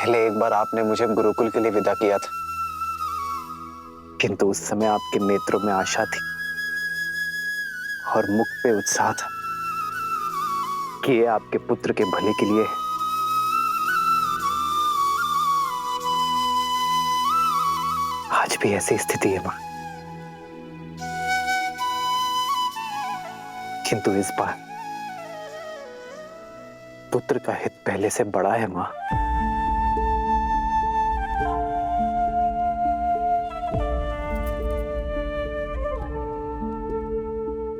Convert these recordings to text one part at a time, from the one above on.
पहले एक बार आपने मुझे गुरुकुल के लिए विदा किया था, किंतु उस समय आपके नेत्रों में आशा थी और मुख पे उत्साह था कि ये आपके पुत्र के भले के लिए है। आज भी ऐसी स्थिति है मां, किंतु इस बार पुत्र का हित पहले से बड़ा है मां।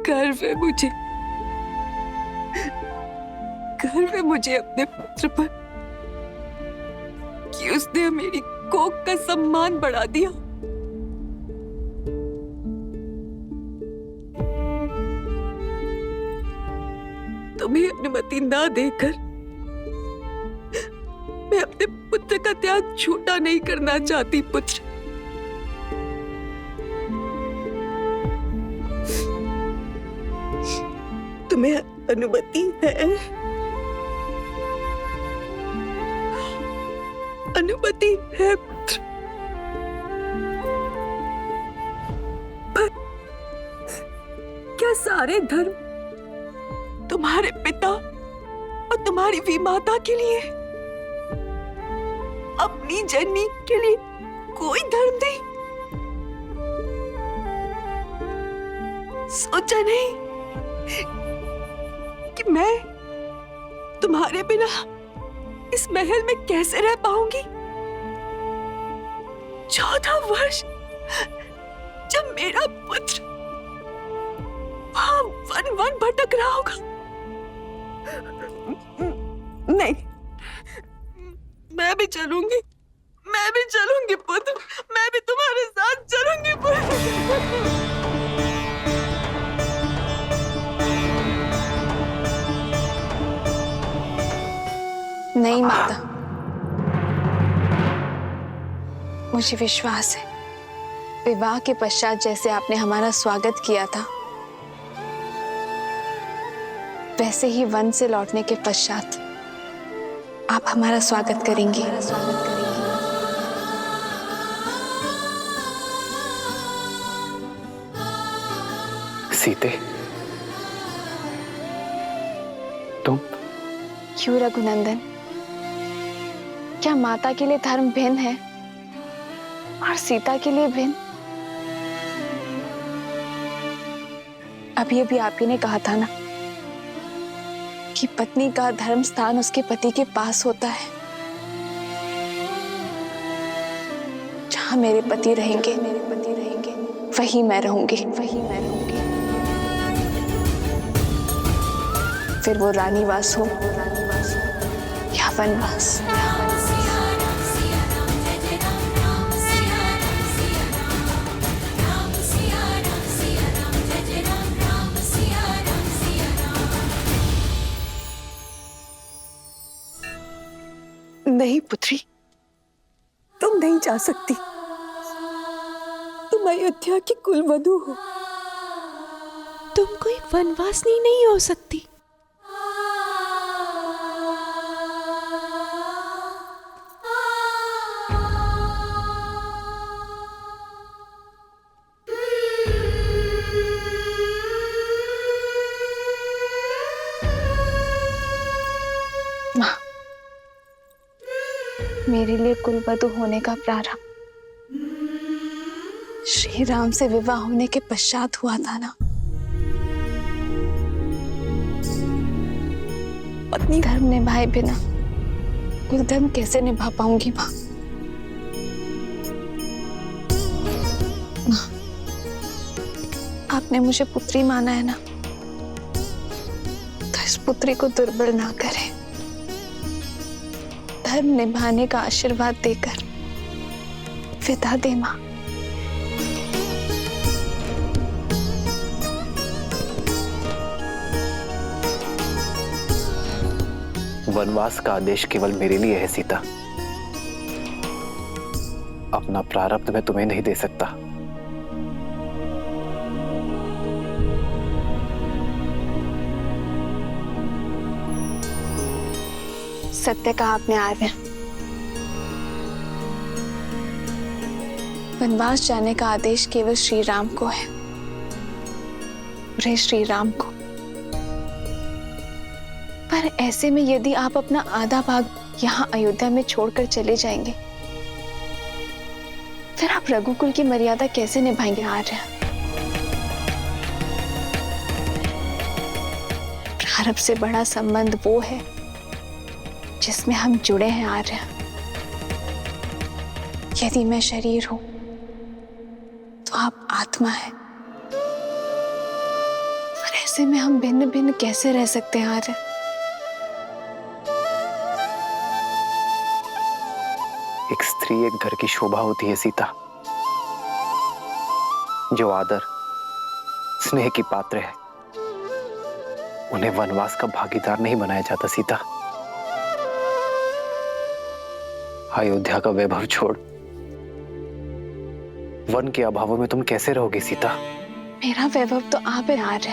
गर्व है मुझे अपने पुत्र पर कि उसने मेरी कोख का सम्मान बढ़ा दिया। तुम्हें अनुमति ना देकर मैं अपने पुत्र का त्याग झूठा नहीं करना चाहती पुत्र। तुम्हें अनुमति है, अनुमति है पुत्र, पर क्या सारे धर्म तुम्हारे पिता और तुम्हारी विमाता के लिए, अपनी जननी के लिए कोई धर्म नहीं? सोचा नहीं कि मैं तुम्हारे बिना इस महल में कैसे रह पाऊंगी? 14 वर्ष जब मेरा पुत्र वहां वन भटक रहा होगा। नहीं, मैं भी चलूंगी पुत्र, मैं भी तुम्हारे साथ चलूंगी पुत्र। नहीं माता, मुझे विश्वास है विवाह के पश्चात जैसे आपने हमारा स्वागत किया था, वैसे ही वन से लौटने के पश्चात आप हमारा स्वागत करेंगी। सीते, तुम? क्यों रघुनंदन, क्या माता के लिए धर्म भिन्न है और सीता के लिए भिन्न? अभी आप ही ने कहा था ना कि पत्नी का धर्म स्थान उसके पति के पास होता है। जहां मेरे पति रहेंगे वहीं मैं रहूंगी। फिर वो रानीवास हो या वनवास। नहीं पुत्री, तुम नहीं जा सकती। तुम अयोध्या की कुलवधू हो, तुम कोई वनवासिनी नहीं हो सकती। मेरे लिए कुलवधू होने का प्रारंभ श्री राम से विवाह होने के पश्चात हुआ था ना। पत्नी धर्म निभाए बिना कुल धर्म कैसे निभा पाऊंगी माँ? आपने मुझे पुत्री माना है ना, तो इस पुत्री को दुर्बल ना करें। धर्म निभाने का आशीर्वाद देकर विदा दे मां। वनवास का आदेश केवल मेरे लिए है सीता, अपना प्रारब्ध मैं तुम्हें नहीं दे सकता। सत्य कहा आपने आर्य, वनवास जाने का आदेश केवल श्री राम को है, रे श्री राम को। पर ऐसे में यदि आप अपना आधा भाग यहाँ अयोध्या में छोड़कर चले जाएंगे, फिर आप रघुकुल की मर्यादा कैसे निभाएंगे आर्य? प्रारब्ध से बड़ा संबंध वो है जिसमें हम जुड़े हैं आर्य। यदि मैं शरीर हूं तो आप आत्मा है, और ऐसे में हम भिन्न भिन्न कैसे रह सकते हैं आर्य? एक स्त्री एक घर की शोभा होती है सीता, जो आदर स्नेह की पात्र है, उन्हें वनवास का भागीदार नहीं बनाया जाता सीता। अयोध्या का वैभव छोड़ वन के अभावों में तुम कैसे रहोगी सीता? मेरा वैभव तो आप है आर्य,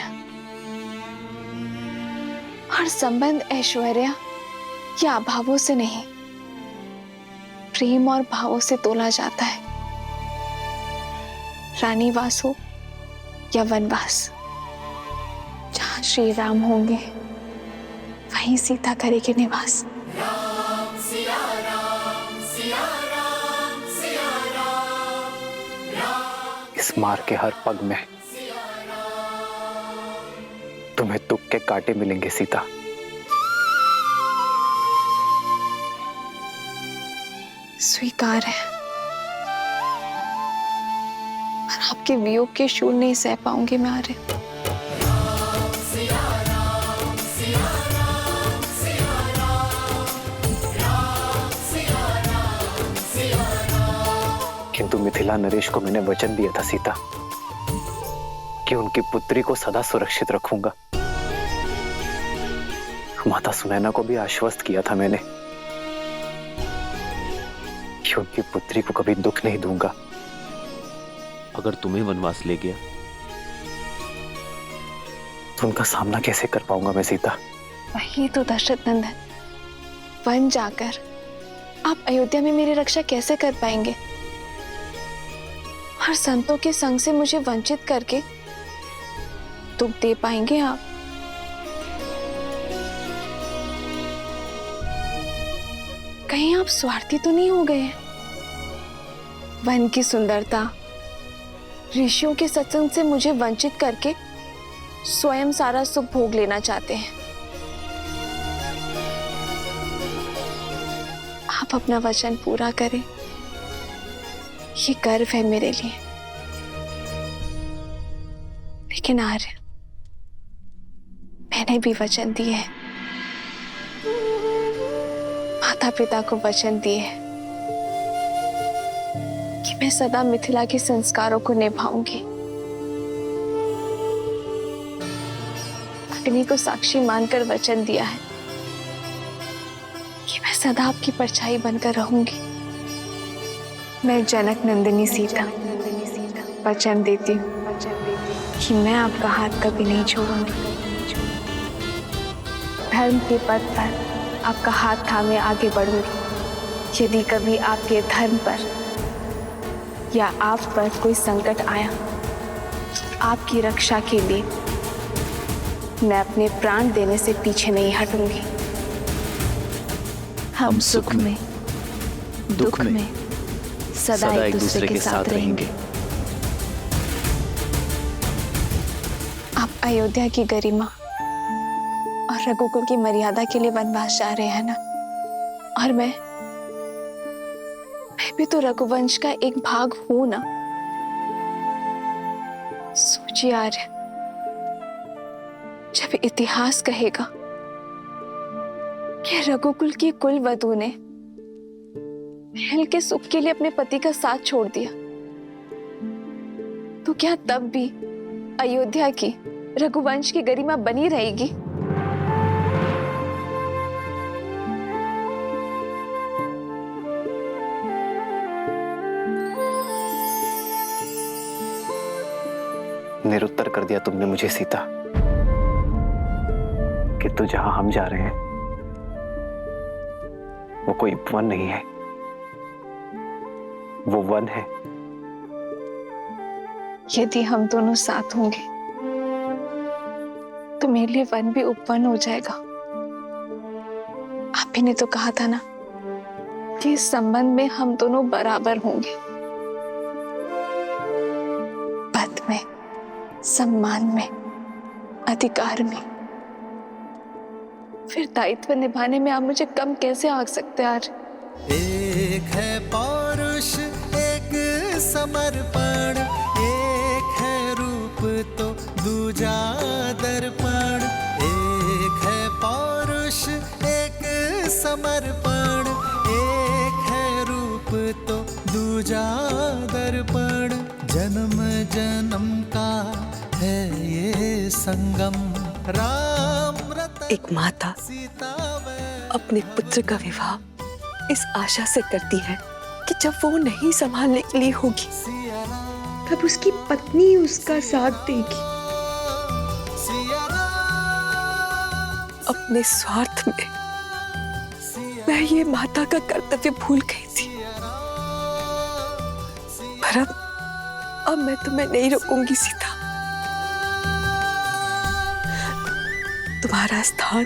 और संबंध ऐश्वर्य या अभावों से नहीं, प्रेम और भावों से तोला जाता है। रानी वास हो या वनवास, जहां श्री राम होंगे वहीं सीता करेगी निवास। इस मार के हर पग में तुम्हें दुख के कांटे मिलेंगे सीता। स्वीकार है, पर आपके वियोग के शूल नहीं सह पाऊंगी मैं आर्य। किंतु मिथिला नरेश को मैंने वचन दिया था सीता कि उनकी पुत्री को सदा सुरक्षित रखूंगा। माता सुनैना को भी आश्वस्त किया था मैंने कि उनकी पुत्री को कभी दुख नहीं दूंगा। अगर तुम्हें वनवास ले गया तो उनका सामना कैसे कर पाऊंगा मैं सीता? वही तो दशरथ नंदन, वन जाकर आप अयोध्या में मेरी रक्षा कैसे कर पाएंगे? और संतों के संग से मुझे वंचित करके दुख दे पाएंगे आप? कहीं आप स्वार्थी तो नहीं हो गए हैं? वन की सुंदरता, ऋषियों के सत्संग से मुझे वंचित करके स्वयं सारा सुख भोग लेना चाहते हैं। आप अपना वचन पूरा करें, ये गर्व है मेरे लिए। लेकिन आर्य, मैंने भी वचन दिए हैं, माता पिता को वचन दिए हैं कि मैं सदा मिथिला के संस्कारों को निभाऊंगी। अग्नि को साक्षी मानकर वचन दिया है कि मैं सदा आपकी परछाई बनकर रहूंगी। मैं जनक नंदिनी सीता वचन देती हूँ कि मैं आपका हाथ कभी नहीं छोड़ूंगी। धर्म के पथ पर आपका हाथ थामे आगे बढ़ूंगी। यदि कभी आपके धर्म पर या आप पर कोई संकट आया, आपकी रक्षा के लिए मैं अपने प्राण देने से पीछे नहीं हटूंगी। हम सुख में दुख में सदा एक दूसरे के साथ रहेंगे। आप अयोध्या की गरिमा और रघुकुल की मर्यादा के लिए वनवास जा रहे हैं ना? और मैं भी तो रघुवंश का एक भाग हूं ना। सोचिए आर्य, जब इतिहास कहेगा कि रघुकुल की कुल वधू ने महल के सुख के लिए अपने पति का साथ छोड़ दिया, तो क्या तब भी अयोध्या की रघुवंश की गरिमा बनी रहेगी? निरुत्तर कर दिया तुमने मुझे सीता कि तो जहां हम जा रहे हैं वो कोई वन नहीं है, वो वन है यदि हम दोनों साथ होंगे तो मेरे लिए वन भी उपवन हो जाएगा। आप ही ने तो कहा था ना कि इस संबंध में हम दोनों बराबर होंगे, पद में, सम्मान में, अधिकार में। फिर दायित्व निभाने में आप मुझे कम कैसे आंक सकते यार? एक है पौरुष, एक समर्पण, एक है रूप तो दूजा दर्पण। एक है पौरुष, एक समर्पण, एक है रूप तो दूजा दर्पण। जन्म जन्म का है ये संगम, राम रतन एक माता अपने पुत्र का विवाह इस आशा से करती है कि जब वो नहीं संभालने के लिए होगी तब उसकी पत्नी उसका साथ देगी। अपने स्वार्थ में मैं ये माता का कर्तव्य भूल गई थी, पर अब मैं तुम्हें नहीं रोकूंगी सीता। तुम्हारा स्थान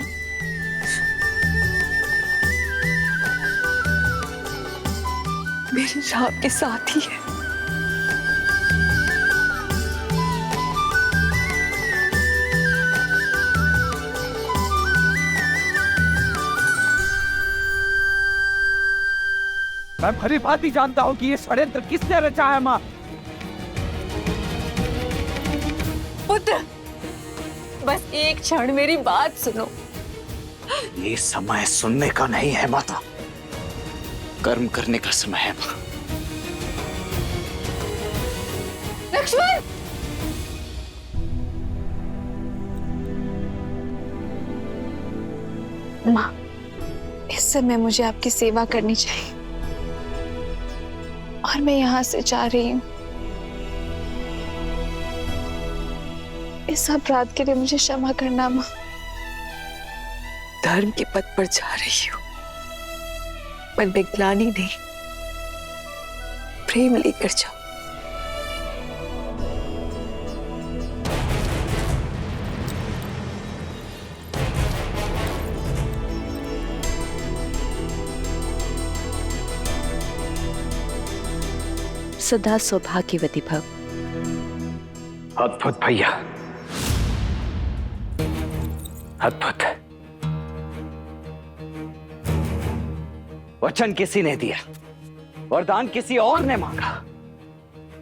मेरे राम के साथ ही है। मैं भली भांति जानता हूं कि ये षड्यंत्र किसने रचा है। मां, पुत्र, बस एक क्षण मेरी बात सुनो। ये समय सुनने का नहीं है माता, कर्म करने का समय है मां। लक्ष्मण! माँ, इस समय मुझे आपकी सेवा करनी चाहिए और मैं यहाँ से जा रही हूँ। इस अपराध के लिए मुझे क्षमा करना माँ। धर्म के पथ पर जा रही हूँ, मन में ग्लानि नहीं, प्रेम लेकर जाओ। सदा सौभाग्यवती भव। अद्भुत भैया, अद्भुत। वचन किसी ने दिया, वरदान किसी और ने मांगा,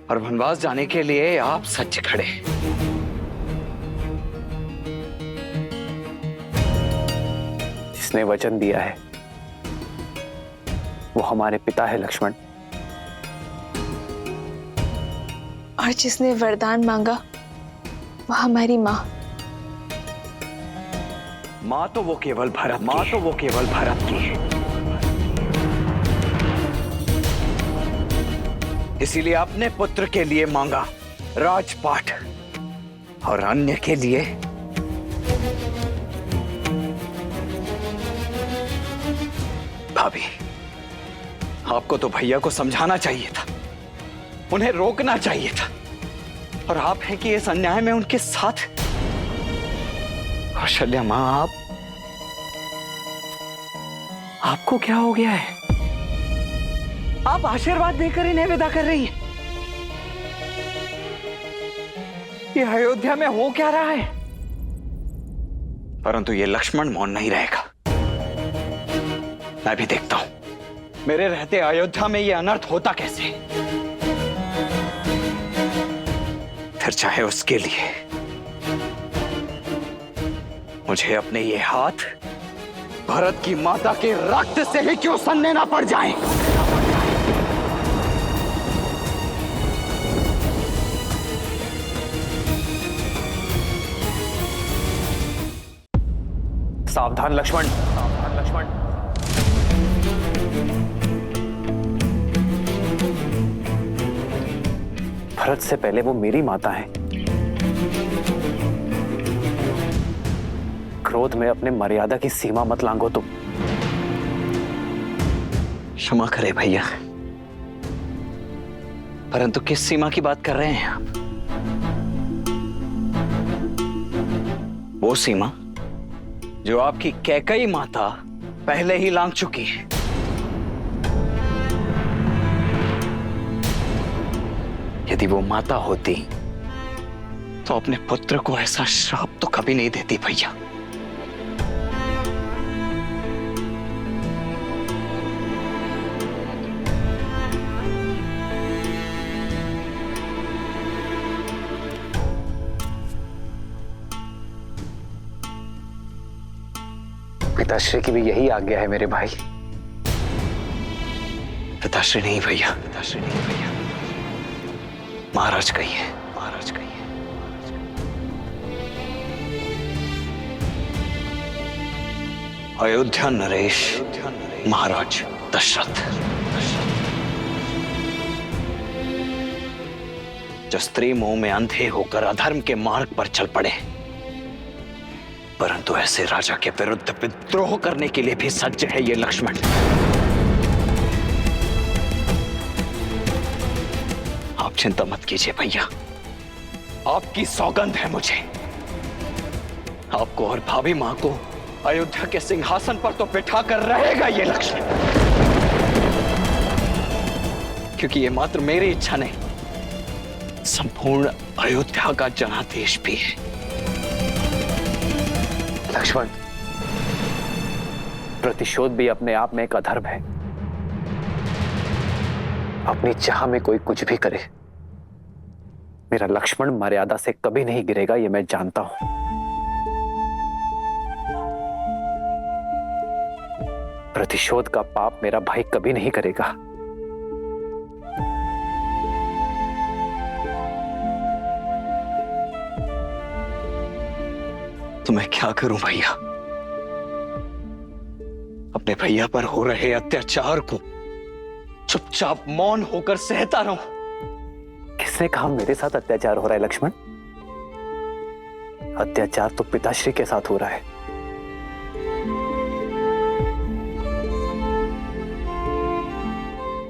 और वनवास जाने के लिए आप सच खड़े। जिसने वचन दिया है वो हमारे पिता है लक्ष्मण, और जिसने वरदान मांगा वो हमारी माँ। माँ तो वो केवल भरत की है। इसीलिए अपने पुत्र के लिए मांगा राजपाट, और अन्य के लिए भाभी। आपको तो भैया को समझाना चाहिए था, उन्हें रोकना चाहिए था, और आप हैं कि इस अन्याय में उनके साथ। कौशल्या मां, आपको क्या हो गया है? आप आशीर्वाद देकर इन्हें विदा कर रही हैं। ये अयोध्या में हो क्या रहा है? परंतु ये लक्ष्मण मौन नहीं रहेगा। मैं भी देखता हूं मेरे रहते अयोध्या में ये अनर्थ होता कैसे। फिर चाहे उसके लिए मुझे अपने ये हाथ भरत की माता के रक्त से ही क्यों सनने ना पड़ जाएं। सावधान लक्ष्मण, सावधान लक्ष्मण। भरत से पहले वो मेरी माता है। क्रोध में अपने मर्यादा की सीमा मत लांघो तुम। क्षमा करें भैया, परंतु किस सीमा की बात कर रहे हैं आप? वो सीमा जो आपकी कैकई माता पहले ही लांघ चुकी है। यदि वो माता होती तो अपने पुत्र को ऐसा श्राप तो कभी नहीं देती भैया। पिताश्री की भी यही आज्ञा है मेरे भाई। पिताश्री नहीं भैया, पिताश्री नहीं भैया, महाराज कहिए, महाराज कहिए। अयोध्या नरेश महाराज दशरथ, जो स्त्री मोह में अंधे होकर अधर्म के मार्ग पर चल पड़े, परंतु ऐसे राजा के विरुद्ध विद्रोह करने के लिए भी सज्ज है ये लक्ष्मण। आप चिंता मत कीजिए भैया, आपकी सौगंध है मुझे। आपको और भाभी मां को अयोध्या के सिंहासन पर तो बिठा कर रहेगा ये लक्ष्मण, क्योंकि ये मात्र मेरी इच्छा नहीं, संपूर्ण अयोध्या का जनादेश भी है। लक्ष्मण, प्रतिशोध भी अपने आप में एक अधर्म है। अपनी चाह में कोई कुछ भी करे, मेरा लक्ष्मण मर्यादा से कभी नहीं गिरेगा, ये मैं जानता हूं। प्रतिशोध का पाप मेरा भाई कभी नहीं करेगा। तो मैं क्या करूं भैया? अपने भैया पर हो रहे अत्याचार को चुपचाप मौन होकर सहता रहूं? किसने कहा मेरे साथ अत्याचार हो रहा है लक्ष्मण? अत्याचार तो पिताश्री के साथ हो रहा है।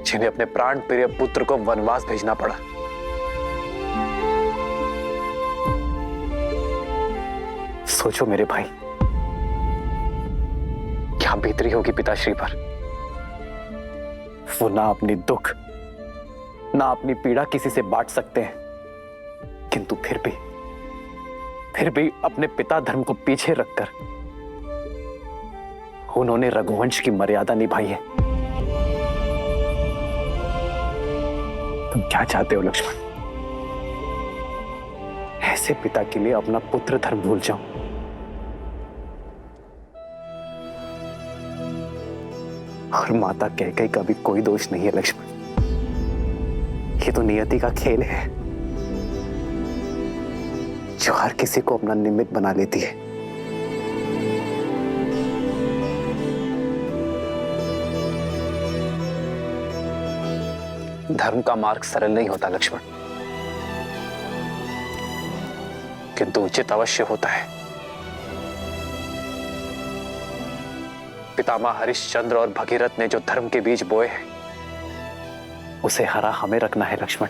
जिन्हें अपने प्राण प्रिय पुत्र को वनवास भेजना पड़ा। सोचो मेरे भाई, क्या बीतरी होगी पिताश्री पर। वो ना अपनी दुख ना अपनी पीड़ा किसी से बांट सकते हैं, किंतु फिर भी अपने पिता धर्म को पीछे रखकर उन्होंने रघुवंश की मर्यादा निभाई है। तुम क्या चाहते हो लक्ष्मण? ऐसे पिता के लिए अपना पुत्र धर्म भूल जाऊं? और माता कैकेयी का भी कोई दोष नहीं है लक्ष्मण, ये तो नियति का खेल है जो हर किसी को अपना निमित्त बना लेती है। धर्म का मार्ग सरल नहीं होता लक्ष्मण, किंतु उचित अवश्य होता है। पितामह हरिश्चंद्र और भगीरथ ने जो धर्म के बीज बोए हैं, उसे हरा हमें रखना है लक्ष्मण।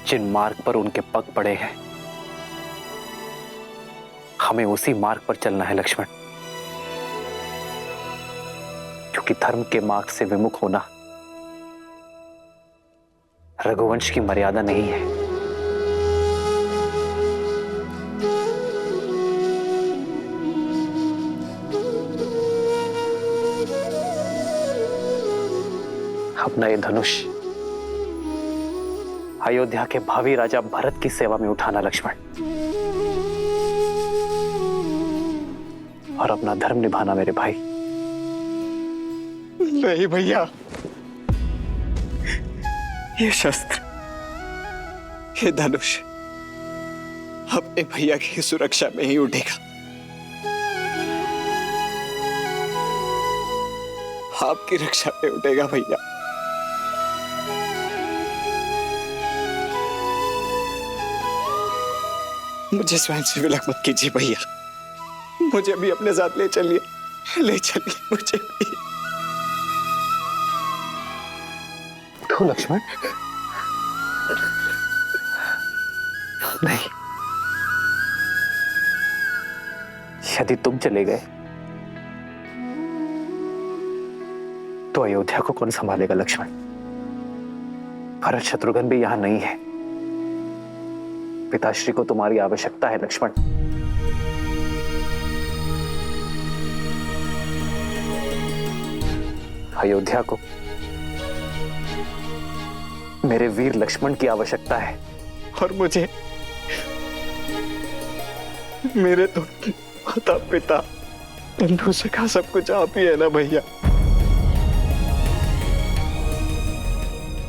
जिन मार्ग पर उनके पग पड़े हैं, हमें उसी मार्ग पर चलना है लक्ष्मण, क्योंकि धर्म के मार्ग से विमुख होना रघुवंश की मर्यादा नहीं है। अपना ये धनुष अयोध्या के भावी राजा भरत की सेवा में उठाना लक्ष्मण, और अपना धर्म निभाना मेरे भाई। नहीं भैया, ये शस्त्र, ये धनुष अपने भैया की सुरक्षा में ही उठेगा। आपकी रक्षा में उठेगा भैया। मुझे स्वयं से विलक मत कीजिए भैया, मुझे भी अपने साथ ले चलिए, ले चलिए मुझे भी। क्यों लक्ष्मण? नहीं, यदि तुम चले गए तो अयोध्या को कौन संभालेगा लक्ष्मण? भरत शत्रुघ्न भी यहां नहीं है। पिताश्री को तुम्हारी आवश्यकता है लक्ष्मण। अयोध्या को मेरे वीर लक्ष्मण की आवश्यकता है। और मुझे मेरे तो माता पिता बंधु सखा सब कुछ आप ही है ना भैया।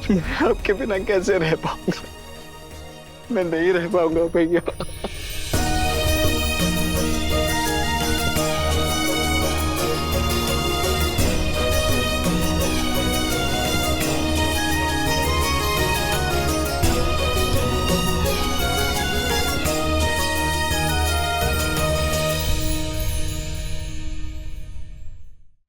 मैं आपके बिना कैसे रह पाऊंगा? मैं नहीं रह पाऊंगा भैया।